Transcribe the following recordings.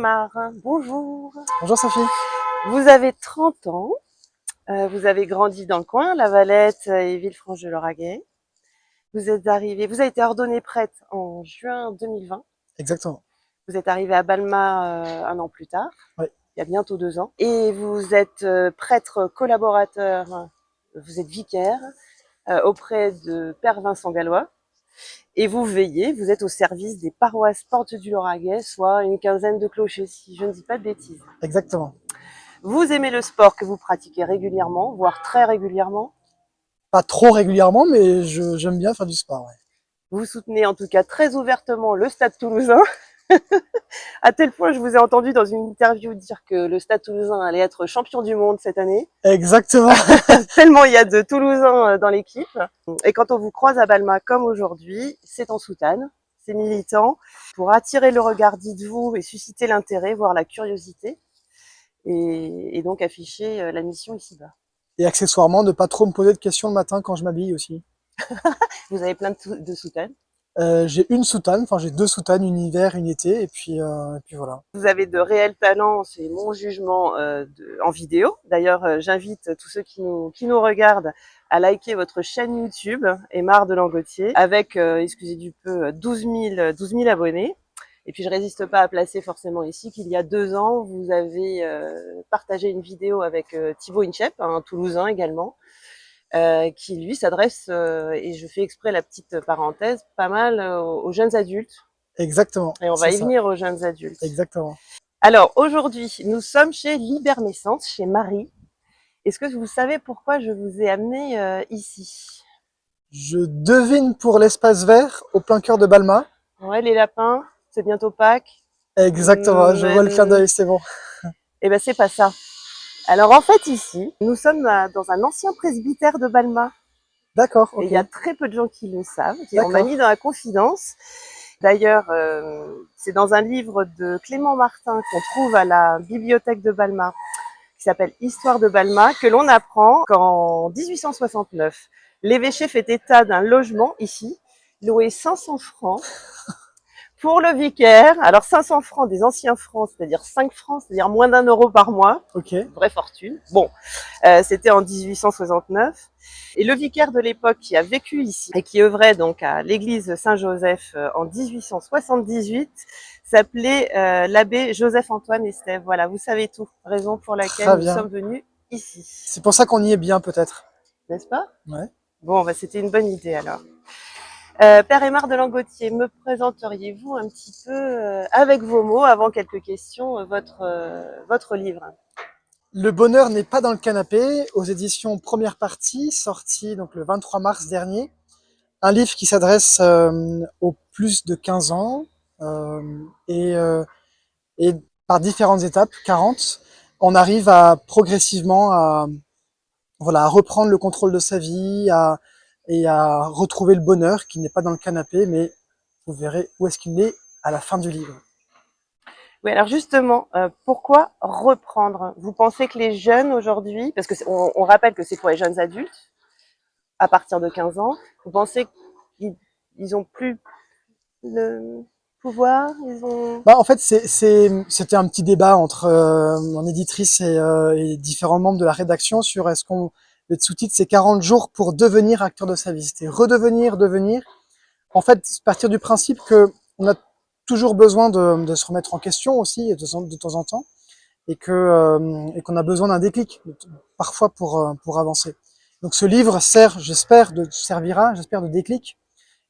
Aymar, bonjour. Bonjour Sophie. Vous avez 30 ans, vous avez grandi dans le coin, La Valette et Villefranche-de-Lauragais. Vous avez été ordonnée prêtre en juin 2020. Exactement. Vous êtes arrivé à Balma un an plus tard, Oui. il y a bientôt 2 ans. Et vous êtes prêtre collaborateur, vous êtes vicaire auprès de Père Vincent Gallois. Et vous veillez, vous êtes au service des paroisses Porte du Lauragais, soit une quinzaine de clochers, si je ne dis pas de bêtises. Exactement. Vous aimez le sport que vous pratiquez régulièrement, voire très régulièrement. Pas trop régulièrement, mais j'aime bien faire du sport. Ouais. Vous soutenez en tout cas très ouvertement le Stade Toulousain. À tel point, je vous ai entendu dans une interview dire que le Stade Toulousain allait être champion du monde cette année. Exactement. Tellement il y a de Toulousains dans l'équipe. Et quand on vous croise à Balma comme aujourd'hui, c'est en soutane, c'est militant, pour attirer le regard, dites-vous, et susciter l'intérêt, voire la curiosité, et donc afficher la mission ici-bas. Et accessoirement, ne pas trop me poser de questions le matin quand je m'habille aussi. Vous avez plein de soutanes. J'ai une soutane, enfin j'ai deux soutanes, une hiver, une été, et puis voilà. Vous avez de réels talents, c'est mon jugement en vidéo. D'ailleurs, j'invite tous ceux qui nous regardent à liker votre chaîne YouTube, Aymar de Langotier, avec, excusez du peu, 12 000 abonnés. Et puis je résiste pas à placer forcément ici qu'il y a 2 ans, vous avez partagé une vidéo avec Thibaut Inchep, un Toulousain également, qui lui s'adresse, et je fais exprès la petite parenthèse, pas mal aux jeunes adultes. Exactement. Et on va y venir aux jeunes adultes. Exactement. Alors aujourd'hui, nous sommes chez Libermessence, chez Marie. Est-ce que vous savez pourquoi je vous ai amené ici? Je devine pour l'espace vert au plein cœur de Balma. Ouais, les lapins, c'est bientôt Pâques. Exactement, je vois le clin d'œil, c'est bon. Eh ben c'est pas ça. Alors en fait ici, nous sommes dans un ancien presbytère de Balma. D'accord, ok. Et il y a très peu de gens qui le savent. On m'a mis dans la confidence. D'ailleurs, c'est dans un livre de Clément Martin qu'on trouve à la bibliothèque de Balma, qui s'appelle Histoire de Balma, que l'on apprend qu'en 1869, l'évêché fait état d'un logement ici, loué 500 francs pour le vicaire. Alors 500 francs des anciens francs, c'est-à-dire 5 francs, c'est-à-dire moins d'1 euro par mois. Ok. Vraie fortune. Bon, c'était en 1869. Et le vicaire de l'époque qui a vécu ici et qui œuvrait donc à l'église Saint-Joseph en 1878 s'appelait l'abbé Joseph-Antoine Estève. Voilà, vous savez tout. Raison pour laquelle nous sommes venus ici. C'est pour ça qu'on y est bien peut-être. N'est-ce pas? Ouais. Bon, bah, c'était une bonne idée alors. Père Aymar de Langotier, me présenteriez-vous un petit peu, avec vos mots, avant quelques questions, votre livre? Le bonheur n'est pas dans le canapé, aux éditions Première Partie, sorti donc le 23 mars dernier. Un livre qui s'adresse aux plus de 15 ans et par différentes étapes, 40, on arrive à progressivement à reprendre le contrôle de sa vie et à retrouver le bonheur qui n'est pas dans le canapé, mais vous verrez où est-ce qu'il est à la fin du livre. Oui, alors justement, pourquoi reprendre? Vous pensez que les jeunes aujourd'hui, parce que on rappelle que c'est pour les jeunes adultes, à partir de 15 ans, vous pensez qu'ils ont plus le pouvoir, En fait, c'était un petit débat entre mon éditrice et différents membres de la rédaction sur le sous-titre c'est 40 jours pour devenir acteur de sa vie. C'était redevenir, devenir. En fait, partir du principe que on a toujours besoin de se remettre en question aussi de temps en temps et qu'on a besoin d'un déclic parfois pour avancer. Donc ce livre servira, j'espère, de déclic.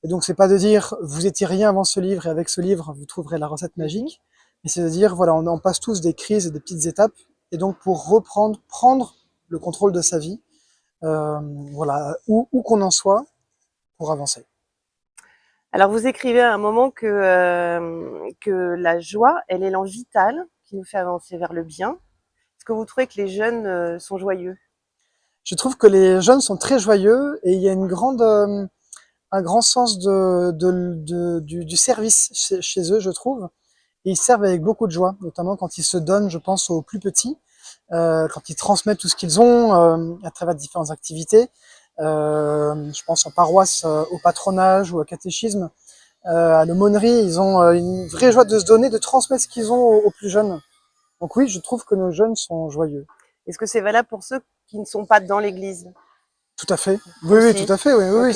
Et donc c'est pas de dire vous étiez rien avant ce livre et avec ce livre vous trouverez la recette magique, mais c'est de dire voilà on passe tous des crises et des petites étapes et donc pour prendre le contrôle de sa vie, voilà où qu'on en soit pour avancer. Alors vous écrivez à un moment que la joie est l'élan vital qui nous fait avancer vers le bien. Est-ce que vous trouvez que les jeunes sont joyeux? Je trouve que les jeunes sont très joyeux et il y a un grand sens du service chez eux, je trouve. Et ils servent avec beaucoup de joie, notamment quand ils se donnent, je pense, aux plus petits, quand ils transmettent tout ce qu'ils ont à travers différentes activités. Je pense en paroisse, au patronage ou au catéchisme. à l'aumônerie. Ils ont une vraie joie de se donner, de transmettre ce qu'ils ont aux plus jeunes. Donc oui, je trouve que nos jeunes sont joyeux. Est-ce que c'est valable pour ceux qui ne sont pas dans l'église Tout à fait. Oui, oui, tout aussi? à fait. Oui, oui, oui, Ok.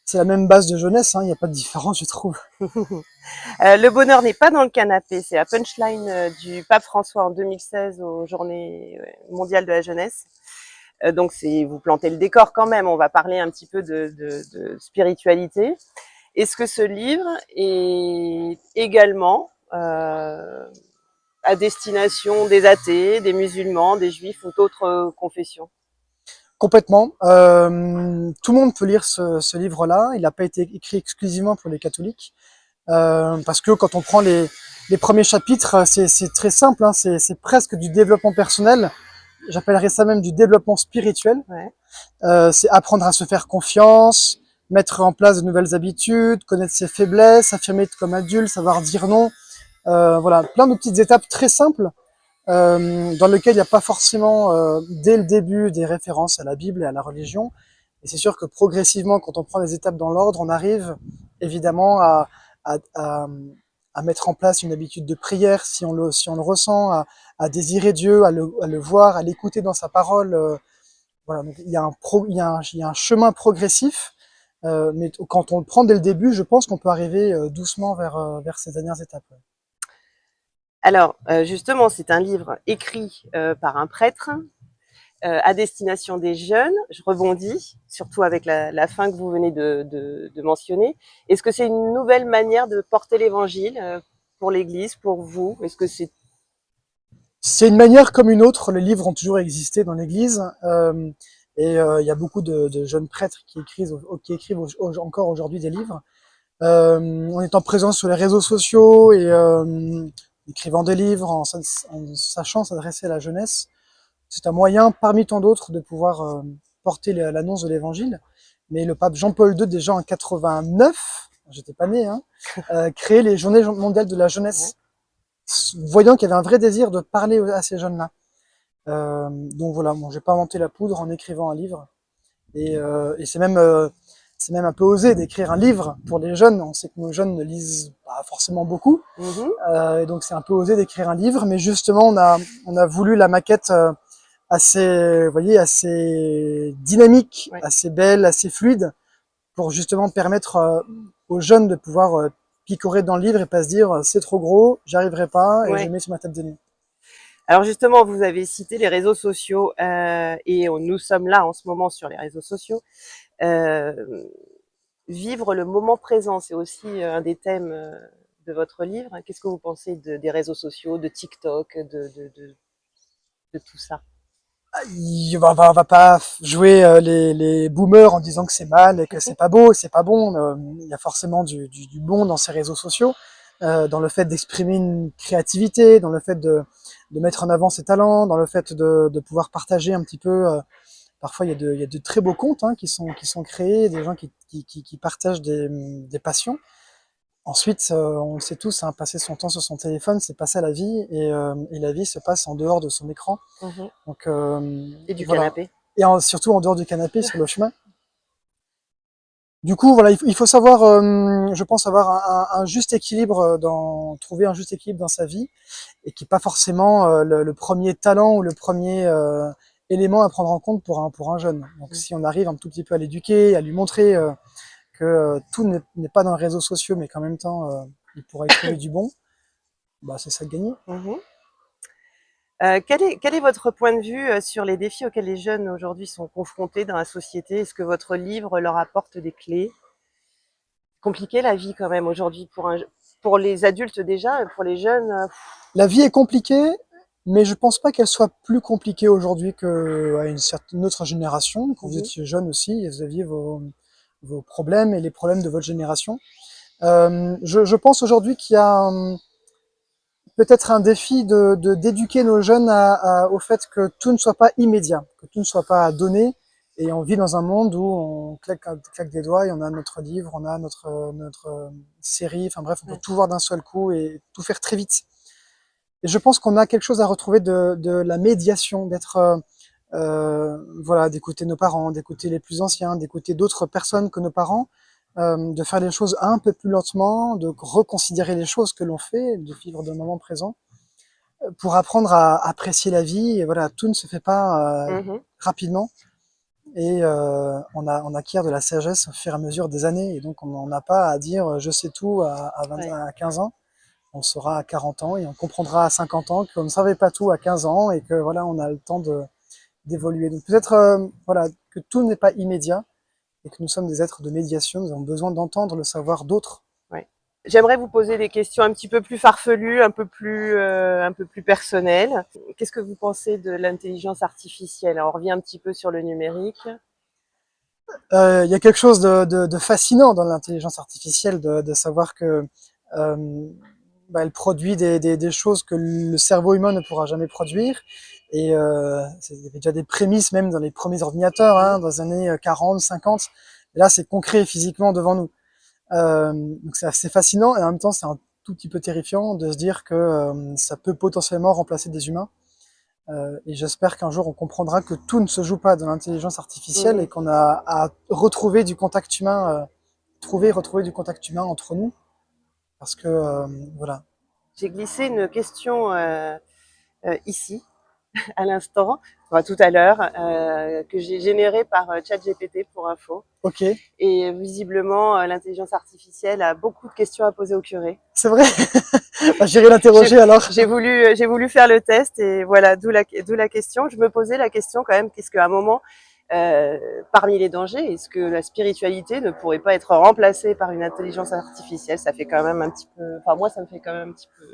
c'est la même base de jeunesse. Hein. Il n'y a pas de différence, je trouve. Le bonheur n'est pas dans le canapé, c'est la punchline du pape François en 2016 aux Journées mondiales de la jeunesse. Donc c'est vous plantez le décor quand même. On va parler un petit peu de spiritualité. Est-ce que ce livre est également à destination des athées, des musulmans, des juifs ou d'autres confessions? Complètement. Tout le monde peut lire ce livre-là. Il n'a pas été écrit exclusivement pour les catholiques. Parce que quand on prend les premiers chapitres, c'est très simple. Hein, c'est presque du développement personnel. J'appellerais ça même du développement spirituel. Ouais. C'est apprendre à se faire confiance, mettre en place de nouvelles habitudes, connaître ses faiblesses, s'affirmer comme adulte, savoir dire non. Voilà, plein de petites étapes très simples dans lesquelles il n'y a pas forcément dès le début des références à la Bible et à la religion. Et c'est sûr que progressivement, quand on prend les étapes dans l'ordre, on arrive évidemment à, à, à mettre en place une habitude de prière si on le ressent, à désirer Dieu, à le voir, à l'écouter dans sa parole. Voilà, donc il y a un chemin progressif, mais quand on le prend dès le début, je pense qu'on peut arriver doucement vers ces dernières étapes. Ouais. Alors justement, c'est un livre écrit par un prêtre à destination des jeunes. Je rebondis, surtout avec la fin que vous venez de mentionner. Est-ce que c'est une nouvelle manière de porter l'évangile pour l'Église, pour vous? Est-ce que c'est C'est une manière comme une autre. Les livres ont toujours existé dans l'Église, et il y a beaucoup de jeunes prêtres qui écrivent encore aujourd'hui des livres. En étant présents sur les réseaux sociaux et écrivant des livres, en sachant s'adresser à la jeunesse, c'est un moyen parmi tant d'autres de pouvoir porter l'annonce de l'Évangile. Mais le pape Jean-Paul II, déjà en 89, j'étais pas né, hein, créé les Journées mondiales de la ouais. jeunesse, voyant qu'il y avait un vrai désir de parler à ces jeunes-là. Donc voilà, bon, j'ai pas inventé la poudre en écrivant un livre. Et c'est même un peu osé d'écrire un livre pour les jeunes. On sait que nos jeunes ne lisent pas forcément beaucoup. Mhm. Et donc c'est un peu osé d'écrire un livre. Mais justement, on a voulu la maquette assez, vous voyez, assez dynamique, Ouais. assez belle, assez fluide, pour justement permettre aux jeunes de pouvoir picorer dans le livre et pas se dire c'est trop gros, j'y arriverai pas et je Ouais. mets sur ma table de nuit. Alors justement, vous avez cité les réseaux sociaux et nous sommes là en ce moment sur les réseaux sociaux. Euh, Vivre le moment présent, c'est aussi un des thèmes de votre livre. Qu'est-ce que vous pensez des réseaux sociaux, de TikTok, de tout ça? On va pas jouer les boomers en disant que c'est mal et que c'est pas beau, c'est pas bon. Il y a forcément du bon dans ces réseaux sociaux, dans le fait d'exprimer une créativité, dans le fait de mettre en avant ses talents, dans le fait de pouvoir partager un petit peu. Parfois, il y a de très beaux comptes hein, qui sont créés, des gens qui partagent des passions. Ensuite, on le sait tous, hein, passer son temps sur son téléphone, c'est passer à la vie, et la vie se passe en dehors de son écran. Mhm. Donc Et du voilà, canapé. surtout en dehors du canapé, sur le chemin. Du coup, voilà, il faut savoir, je pense, avoir un juste équilibre trouver un juste équilibre dans sa vie, et qui n'est pas forcément le premier talent ou le premier élément à prendre en compte pour un jeune. Donc, si on arrive un tout petit peu à l'éduquer, à lui montrer que tout n'est pas dans les réseaux sociaux, mais qu'en même temps, il pourra y trouver du bon, bah, c'est ça de gagner. Mhm. Quel est votre point de vue sur les défis auxquels les jeunes aujourd'hui sont confrontés dans la société? Est-ce que votre livre leur apporte des clés? Compliqué la vie quand même aujourd'hui pour les adultes déjà, pour les jeunes. La vie est compliquée, mais je pense pas qu'elle soit plus compliquée aujourd'hui qu'à une certaine autre génération. Quand vous Mhm. étiez jeune aussi, vous aviez vos problèmes et les problèmes de votre génération. Je pense aujourd'hui qu'il y a peut-être un défi d'éduquer nos jeunes au fait que tout ne soit pas immédiat, que tout ne soit pas donné. Et on vit dans un monde où on claque des doigts et on a notre livre, on a notre série, enfin bref, on peut Ouais. tout voir d'un seul coup et tout faire très vite. Et je pense qu'on a quelque chose à retrouver de la médiation, d'être voilà, d'écouter nos parents, d'écouter les plus anciens, d'écouter d'autres personnes que nos parents, de faire les choses un peu plus lentement, de reconsidérer les choses que l'on fait, de vivre dans le moment présent, pour apprendre à apprécier la vie. Et voilà, tout ne se fait pas rapidement. Et on acquiert de la sagesse au fur et à mesure des années. Et donc, on n'a pas à dire je sais tout à 15 ans. On saura à 40 ans et on comprendra à 50 ans qu'on ne savait pas tout à 15 ans et que voilà, on a le temps d'évoluer. Donc peut-être voilà, que tout n'est pas immédiat et que nous sommes des êtres de médiation. Nous avons besoin d'entendre le savoir d'autres. Ouais. J'aimerais vous poser des questions un petit peu plus farfelues, un peu plus personnelles. Qu'est-ce que vous pensez de l'intelligence artificielle? On revient un petit peu sur le numérique. Il y a quelque chose de fascinant dans l'intelligence artificielle, de savoir que elle produit des choses que le cerveau humain ne pourra jamais produire. Et il y avait déjà des prémices même dans les premiers ordinateurs, dans les années 40, 50. Et là, c'est concret physiquement devant nous. Donc c'est assez fascinant et en même temps, c'est un tout petit peu terrifiant de se dire que ça peut potentiellement remplacer des humains. Et j'espère qu'un jour on comprendra que tout ne se joue pas dans l'intelligence artificielle et qu'on a à retrouver du contact humain, retrouver du contact humain entre nous, parce que voilà. J'ai glissé une question ici, à l'instant, enfin, tout à l'heure, que j'ai générée par ChatGPT pour info. Ok. Et visiblement, l'intelligence artificielle a beaucoup de questions à poser au curé. C'est vrai. Bah, j'irai l'interroger alors. J'ai voulu faire le test et voilà, d'où la question. Je me posais la question quand même, qu'est-ce qu'à un moment, parmi les dangers, est-ce que la spiritualité ne pourrait pas être remplacée par une intelligence artificielle? Ça fait quand même un petit peu, enfin moi ça me fait quand même un petit peu.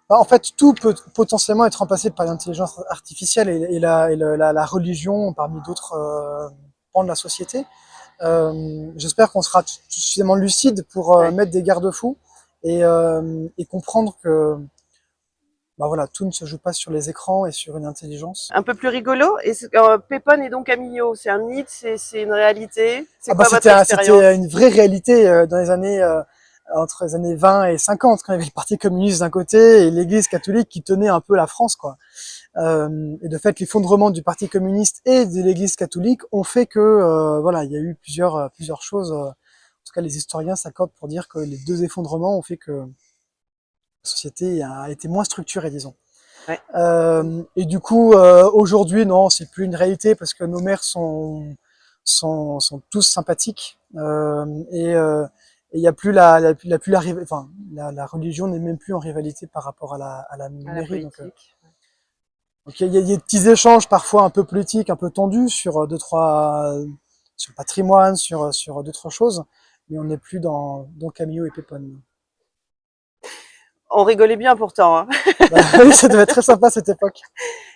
En fait, tout peut potentiellement être remplacé par l'intelligence artificielle et la religion parmi d'autres pans de la société. J'espère qu'on sera suffisamment lucide pour mettre des garde-fous et comprendre que bah voilà, tout ne se joue pas sur les écrans et sur une intelligence. Un peu plus rigolo. Et Pépon et Don Camillo, c'est un mythe, c'est une réalité? C'est quoi votre expérience? C'était une vraie réalité dans les années entre les années 20 et 50, quand il y avait le Parti communiste d'un côté et l'Église catholique qui tenait un peu la France, quoi. Et de fait, l'effondrement du Parti communiste et de l'Église catholique ont fait que voilà, il y a eu plusieurs choses. En tout cas, les historiens s'accordent pour dire que les deux effondrements ont fait que la société a été moins structurée, disons. Ouais. Et du coup, aujourd'hui, non, c'est plus une réalité parce que nos mères sont tous sympathiques et il y a plus la enfin la religion n'est même plus en rivalité par rapport à la mairie. Donc il y a des petits échanges parfois un peu politiques, un peu tendus sur deux trois sur le patrimoine, sur d'autres choses, mais on n'est plus dans Camillo et Pépone. On rigolait bien pourtant. Hein. Bah, ça devait être très sympa cette époque.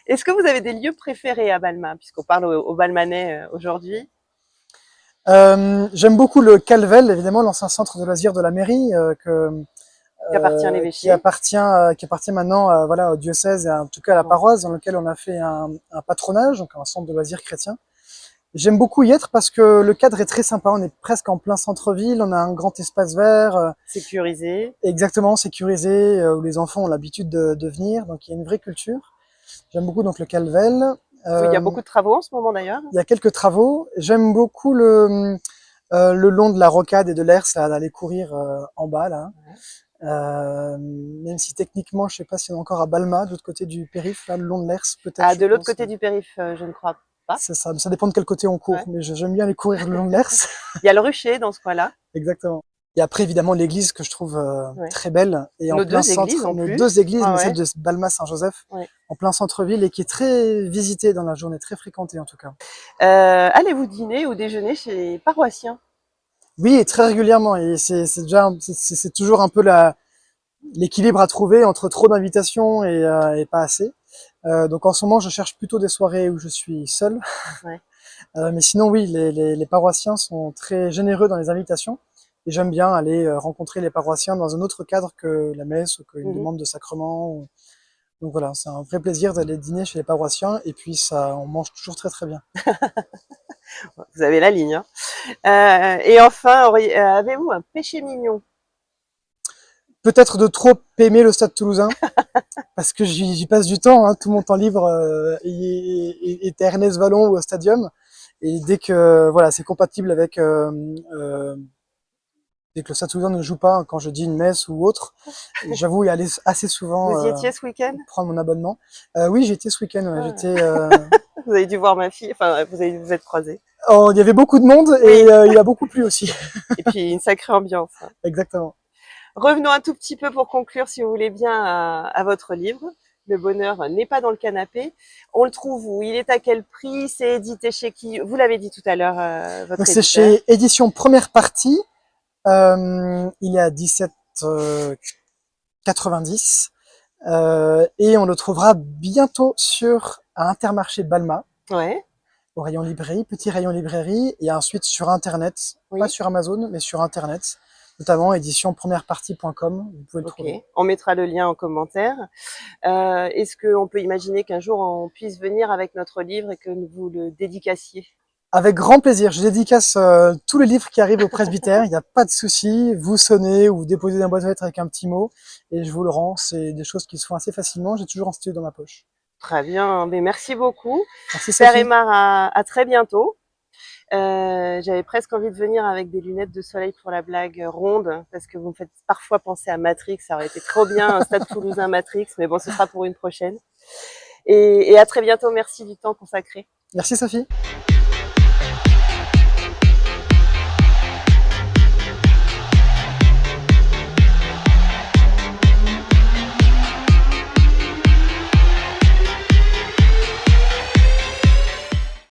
Est-ce que vous avez des lieux préférés à Balma, puisqu'on parle au Balmanais aujourd'hui? J'aime beaucoup le Calvel, évidemment, l'ancien centre de loisirs de la mairie, Qui appartient à l'évêché. Qui appartient maintenant voilà, au diocèse et en tout cas à la paroisse, dans lequel on a fait un patronage, donc un centre de loisirs chrétien. J'aime beaucoup y être parce que le cadre est très sympa, on est presque en plein centre-ville, on a un grand espace vert. Sécurisé. Exactement, sécurisé, où les enfants ont l'habitude de venir, donc il y a une vraie culture. J'aime beaucoup donc le Calvel. Il y a beaucoup de travaux en ce moment d'ailleurs. Il y a quelques travaux. J'aime beaucoup le long de la rocade et de l'Ers, d'aller courir en bas là. Ouais. Même si techniquement, je sais pas si on est encore à Balma, de l'autre côté du périph, là, le long de l'Ers peut-être. Ah, de l'autre côté du périph, je ne crois pas. C'est ça, ça dépend de quel côté on court, mais j'aime bien aller courir le long de l'Ers. Il y a le rucher dans ce coin-là. Exactement. Et après, évidemment, l'église que je trouve très belle. Et nos en plein centre, nos deux églises, mais celle de Balma Saint-Joseph, en plein centre-ville et qui est très visitée dans la journée, très fréquentée en tout cas. Allez-vous dîner ou déjeuner chez les paroissiens? Oui, et très régulièrement. Et c'est toujours un peu l'équilibre à trouver entre trop d'invitations et pas assez. Donc en ce moment, je cherche plutôt des soirées où je suis seul. Ouais. Mais sinon, oui, les paroissiens sont très généreux dans les invitations. Et j'aime bien aller rencontrer les paroissiens dans un autre cadre que la messe ou qu'une demande de sacrement. Donc voilà, c'est un vrai plaisir d'aller dîner chez les paroissiens. Et puis ça, on mange toujours très très bien. Vous avez la ligne. Hein. Et enfin, avez-vous un péché mignon? Peut-être de trop aimer le Stade Toulousain, parce que j'y passe du temps. Hein, tout mon temps libre est à Ernest Vallon ou au Stadium. Et dès que voilà, c'est compatible avec dès que le Stade Toulousain ne joue pas, quand je dis une messe ou autre, j'avoue y aller assez souvent. Vous y étiez ce week-end? Prendre mon abonnement. Oui, j'y étais ce week-end. Ouais. Ah. J'étais. Vous avez dû voir ma fille. Enfin, vous êtes croisés. Oh, il y avait beaucoup de monde et il a beaucoup plu aussi. Et puis une sacrée ambiance. Hein. Exactement. Revenons un tout petit peu pour conclure, si vous voulez bien, à votre livre. Le bonheur n'est pas dans le canapé. On le trouve où? Il est à quel prix? C'est édité chez qui? Vous l'avez dit tout à l'heure, votre Donc c'est éditeur. chez Édition Première Partie. Il est à 17,90 et on le trouvera bientôt sur un Intermarché Balma. Ouais. Au rayon librairie, petit rayon librairie, et ensuite sur Internet, Oui. pas sur Amazon, mais sur Internet, notamment éditionpremierepartie.com, vous pouvez le trouver. On mettra le lien en commentaire. Est-ce qu'on peut imaginer qu'un jour on puisse venir avec notre livre et que vous le dédicaciez? Avec grand plaisir, je dédicace tous les livres qui arrivent au presbytère, il n'y a pas de souci, vous sonnez ou vous déposez dans boîte aux lettres avec un petit mot, et je vous le rends, c'est des choses qui se font assez facilement, j'ai toujours un stylo dans ma poche. Très bien, mais merci beaucoup. Merci Père Sophie. Aymar, à très bientôt. J'avais presque envie de venir avec des lunettes de soleil pour la blague ronde, parce que vous me faites parfois penser à Matrix, ça aurait été trop bien, un Stade Toulousain Matrix, mais bon, ce sera pour une prochaine. Et à très bientôt, merci du temps consacré. Merci Sophie.